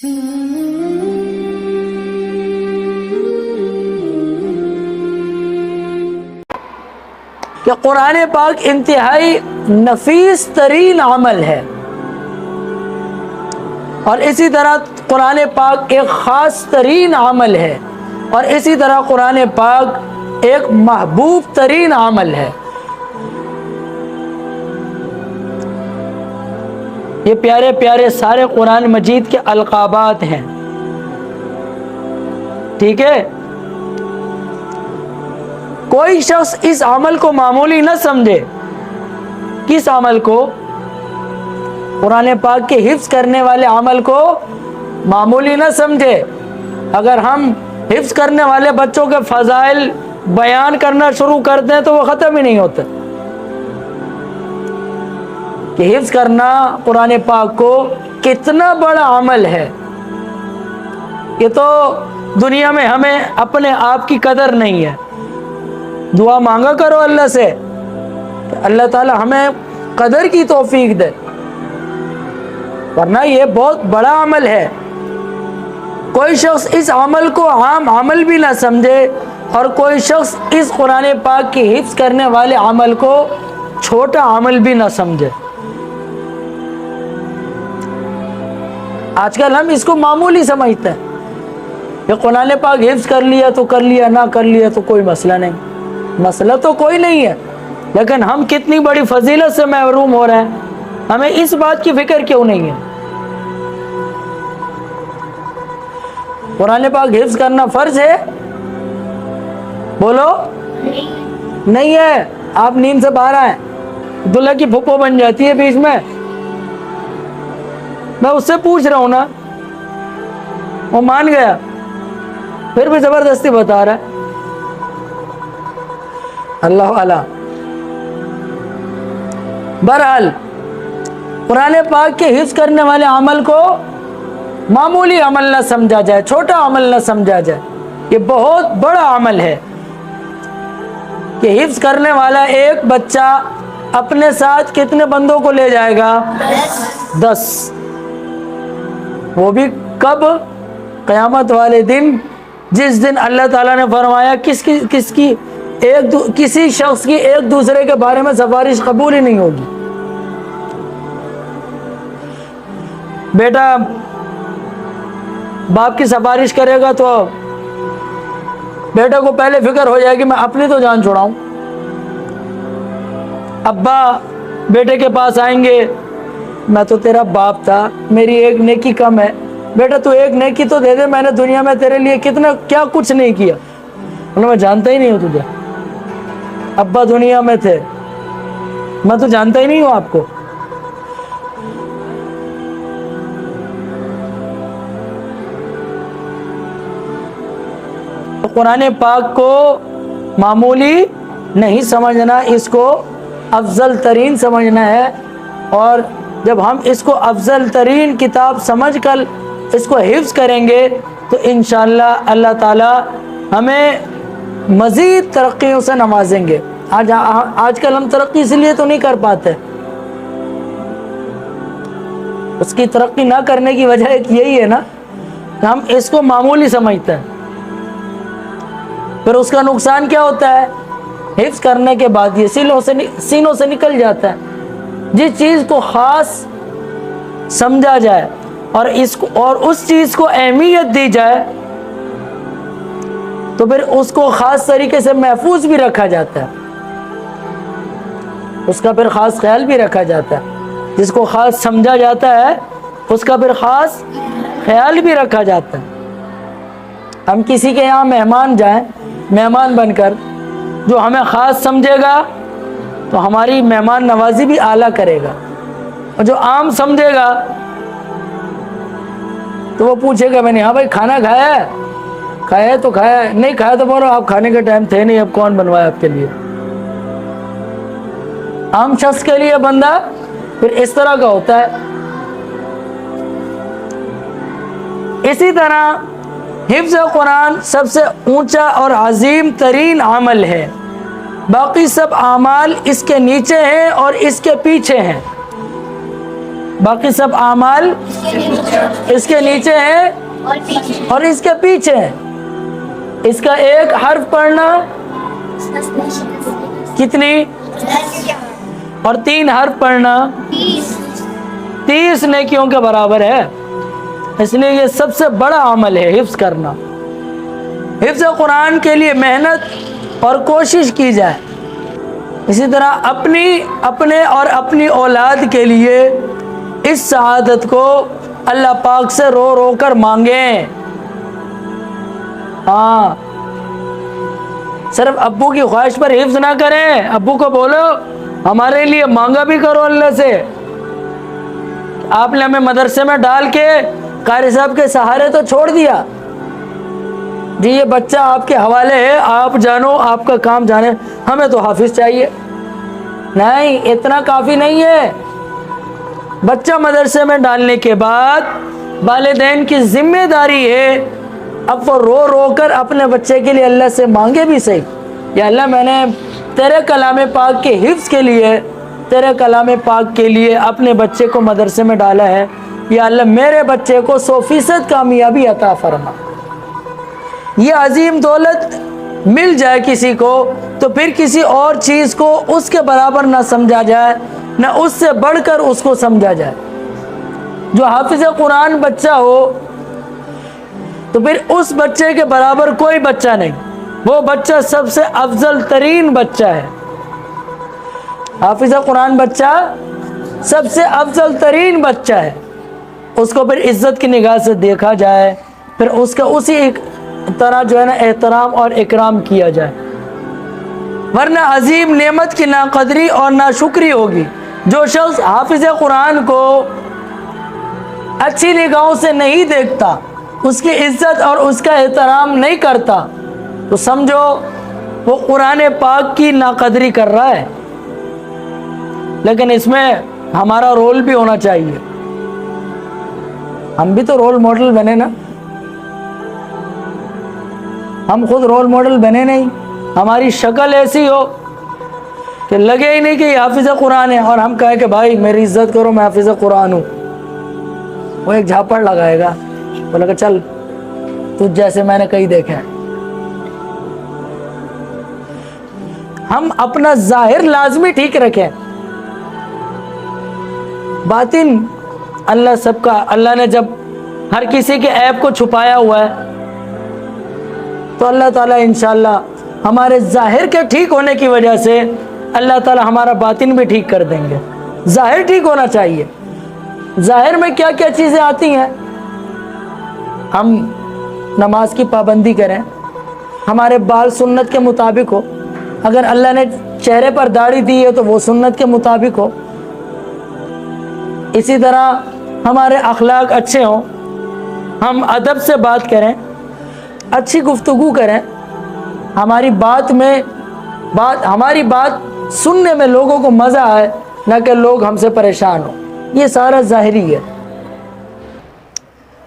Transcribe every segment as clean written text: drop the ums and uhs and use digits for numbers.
کہ قرآن پاک انتہائی نفیس ترین عمل ہے، اور اسی طرح قرآن پاک ایک خاص ترین عمل ہے، اور اسی طرح قرآن پاک ایک محبوب ترین عمل ہے۔ یہ پیارے پیارے سارے قرآن مجید کے القابات ہیں، ٹھیک ہے؟ کوئی شخص اس عمل کو معمولی نہ سمجھے۔ کس عمل کو؟ قرآن پاک کے حفظ کرنے والے عمل کو معمولی نہ سمجھے۔ اگر ہم حفظ کرنے والے بچوں کے فضائل بیان کرنا شروع کر دیں تو وہ ختم ہی نہیں ہوتا کہ حفظ کرنا قرآن پاک کو کتنا بڑا عمل ہے۔ یہ تو دنیا میں ہمیں اپنے آپ کی قدر نہیں ہے۔ دعا مانگا کرو اللہ سے کہ اللہ تعالی ہمیں قدر کی توفیق دے، ورنہ یہ بہت بڑا عمل ہے۔ کوئی شخص اس عمل کو عام عمل بھی نہ سمجھے، اور کوئی شخص اس قرآن پاک کی حفظ کرنے والے عمل کو چھوٹا عمل بھی نہ سمجھے۔ آج کل ہم اس کو معمولی سمجھتے ہیں کہ قرآن پاک حفظ کر لیا تو کر لیا، نہ کر لیا تو کوئی مسئلہ نہیں۔ مسئلہ تو کوئی نہیں ہے، لیکن ہم کتنی بڑی فضیلت سے محروم ہو رہے ہیں، ہمیں اس بات کی فکر کیوں نہیں ہے؟ قرآن پاک حفظ کرنا فرض ہے؟ بولو نہیں ہے۔ آپ نیند سے باہر آئیں، عبداللہ کی پھپھو بن جاتی ہے بیچ میں اس سے پوچھ رہا ہوں نا، وہ مان گیا، پھر بھی زبردستی بتا رہا ہے۔ اللہ اعلیٰ۔ بہرحال قرآن پاک کے حفظ کرنے والے عمل کو معمولی عمل نہ سمجھا جائے، چھوٹا عمل نہ سمجھا جائے۔ یہ بہت بڑا عمل ہے کہ حفظ کرنے والا ایک بچہ اپنے ساتھ کتنے بندوں کو لے جائے گا؟ 10۔ وہ بھی کب؟ قیامت والے دن، جس دن اللہ تعالیٰ نے فرمایا کسی شخص کی ایک دوسرے کے بارے میں سفارش قبول ہی نہیں ہوگی۔ بیٹا باپ کی سفارش کرے گا تو بیٹے کو پہلے فکر ہو جائے گی میں اپنی تو جان چھڑاؤں۔ ابا بیٹے کے پاس آئیں گے، میں تو تیرا باپ تھا، میری ایک نیکی کم ہے، بیٹا تو ایک نیکی تو دے دے، میں نے دنیا میں تیرے لیے کیا کچھ نہیں کیا۔ میں جانتا ہی نہیں ہوں تجھے، ابا دنیا میں تھے، میں تو جانتا ہی نہیں ہوں آپ کو۔ قرآن پاک کو معمولی نہیں سمجھنا، اس کو افضل ترین سمجھنا ہے، اور جب ہم اس کو افضل ترین کتاب سمجھ کر اس کو حفظ کریں گے تو انشاءاللہ اللہ تعالی ہمیں مزید ترقیوں سے نوازیں گے۔ آج کل ہم ترقی اس لیے تو نہیں کر پاتے، اس کی ترقی نہ کرنے کی وجہ ایک یہی ہے نا کہ ہم اس کو معمولی سمجھتے ہیں۔ پھر اس کا نقصان کیا ہوتا ہے؟ حفظ کرنے کے بعد یہ سینوں سے نکل جاتا ہے۔ جس چیز کو خاص سمجھا جائے اور اس چیز کو اہمیت دی جائے تو پھر اس کو خاص طریقے سے محفوظ بھی رکھا جاتا ہے، اس کا پھر خاص خیال بھی رکھا جاتا ہے۔ جس کو خاص سمجھا جاتا ہے اس کا پھر خاص خیال بھی رکھا جاتا ہے۔ ہم کسی کے یہاں مہمان جائیں، مہمان بن کر، جو ہمیں خاص سمجھے گا تو ہماری مہمان نوازی بھی اعلیٰ کرے گا، اور جو عام سمجھے گا تو وہ پوچھے گا میں نے ہاں بھائی کھانا کھایا ہے؟ کھایا ہے تو کھایا ہے، نہیں کھایا تو بولو آپ کھانے کے ٹائم تھے نہیں، اب کون بنوایا آپ کے لیے۔ عام شخص کے لیے بندہ پھر اس طرح کا ہوتا ہے۔ اسی طرح حفظ قرآن سب سے اونچا اور عظیم ترین عمل ہے، باقی سب اعمال اس کے نیچے ہیں اور اس کے پیچھے ہیں۔ باقی سب اعمال اس کے نیچے ہیں اور اس کے پیچھے ہیں. اس کا ایک حرف پڑھنا کتنی اور 3 حرف پڑھنا 30 نیکیوں کے برابر ہے. اس لیے یہ سب سے بڑا عمل ہے حفظ کرنا. حفظ قرآن کے لیے محنت اور کوشش کی جائے. اسی طرح اپنے اور اپنی اولاد کے لیے اس سعادت کو اللہ پاک سے رو رو کر مانگیں. ہاں، صرف ابو کی خواہش پر حفظ نہ کریں. ابو کو بولو ہمارے لیے مانگا بھی کرو اللہ سے. آپ نے ہمیں مدرسے میں ڈال کے قاری صاحب کے سہارے تو چھوڑ دیا جی یہ بچہ آپ کے حوالے ہے، آپ جانو، آپ کا کام جانے، ہمیں تو حافظ چاہیے. نہیں، اتنا کافی نہیں ہے. بچہ مدرسے میں ڈالنے کے بعد والدین کی ذمہ داری ہے اب وہ رو رو کر اپنے بچے کے لیے اللہ سے مانگے بھی صحیح، یا اللہ میں نے تیرے کلام پاک کے حفظ کے لیے، تیرے کلام پاک کے لیے اپنے بچے کو مدرسے میں ڈالا ہے، یا اللہ میرے بچے کو 100% کامیابی عطا فرما. یہ عظیم دولت مل جائے کسی کو تو پھر کسی اور چیز کو اس کے برابر نہ سمجھا جائے، نہ اس سے بڑھ کر اس کو سمجھا جائے. جو حافظ قرآن بچہ ہو تو پھر اس بچے کے برابر کوئی بچہ نہیں. وہ بچہ سب سے افضل ترین بچہ ہے. حافظ قرآن بچہ سب سے افضل ترین بچہ ہے. اس کو پھر عزت کی نگاہ سے دیکھا جائے، پھر اس کا اسی طرح جو ہے نا احترام اور اکرام کیا جائے. ورنہ عظیم نعمت کی ناقدری اور ناشکری ہوگی. جو شخص حافظ قرآن کو اچھی نگاہوں سے نہیں دیکھتا، اس کی عزت اور اس کا احترام نہیں کرتا، تو سمجھو وہ قرآن پاک کی ناقدری کر رہا ہے. لیکن اس میں ہمارا رول بھی ہونا چاہیے. ہم بھی تو رول ماڈل بنے نا. ہم خود رول ماڈل بنے نہیں. ہماری شکل ایسی ہو کہ لگے ہی نہیں کہ یہ حافظ قرآن ہے، اور ہم کہیں کہ بھائی میری عزت کرو، میں حافظ قرآن ہوں. وہ ایک جھاپڑ لگائے گا، بولے گا چل تجھ جیسے میں نے کئی دیکھے ہیں. ہم اپنا ظاہر لازمی ٹھیک رکھیں، باطن اللہ سب کا. اللہ نے جب ہر کسی کے عیب کو چھپایا ہوا ہے تو اللہ تعالیٰ انشاءاللہ ہمارے ظاہر کے ٹھیک ہونے کی وجہ سے اللہ تعالیٰ ہمارا باطن بھی ٹھیک کر دیں گے. ظاہر ٹھیک ہونا چاہیے. ظاہر میں کیا کیا چیزیں آتی ہیں؟ ہم نماز کی پابندی کریں، ہمارے بال سنت کے مطابق ہو. اگر اللہ نے چہرے پر داڑھی دی ہے تو وہ سنت کے مطابق ہو. اسی طرح ہمارے اخلاق اچھے ہوں، ہم ادب سے بات کریں، اچھی گفتگو کریں، ہماری بات سننے میں لوگوں کو مزہ آئے، نہ کہ لوگ ہم سے پریشان ہوں. یہ سارا ظاہری ہے.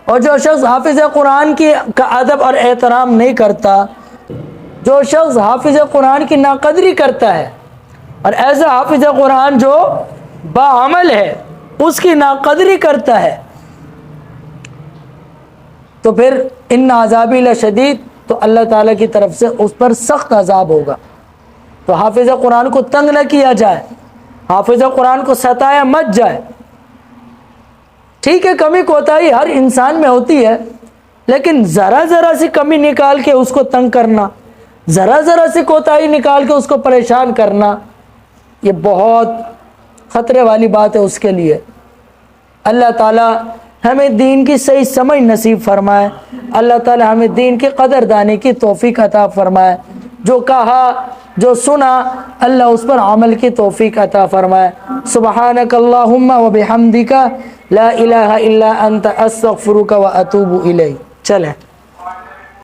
اور جو شخص حافظ قرآن کا ادب اور احترام نہیں کرتا، جو شخص حافظ قرآن کی ناقدری کرتا ہے، اور ایسا حافظ قرآن جو باعمل ہے اس کی ناقدری کرتا ہے، تو پھر ان عذابی لشدید، تو اللہ تعالیٰ کی طرف سے اس پر سخت عذاب ہوگا. تو حافظ قرآن کو تنگ نہ کیا جائے، حافظ قرآن کو ستایا مت جائے. ٹھیک ہے، کمی کوتاہی ہر انسان میں ہوتی ہے، لیکن ذرا سی کمی نکال کے اس کو تنگ کرنا، ذرا سی کوتاہی نکال کے اس کو پریشان کرنا، یہ بہت خطرے والی بات ہے اس کے لیے. اللہ تعالیٰ ہمیں دین کی صحیح سمجھ نصیب فرمائے. اللہ تعالیٰ ہمیں دین کی قدر دانے کی توفیق عطا فرمائے. جو کہا، جو سنا، اللہ اس پر عمل کی توفیق عطا فرمائے. سبحانک اللہم و بحمدک لا الہ الا انت استغفرک و اتوب الیک. چلیں.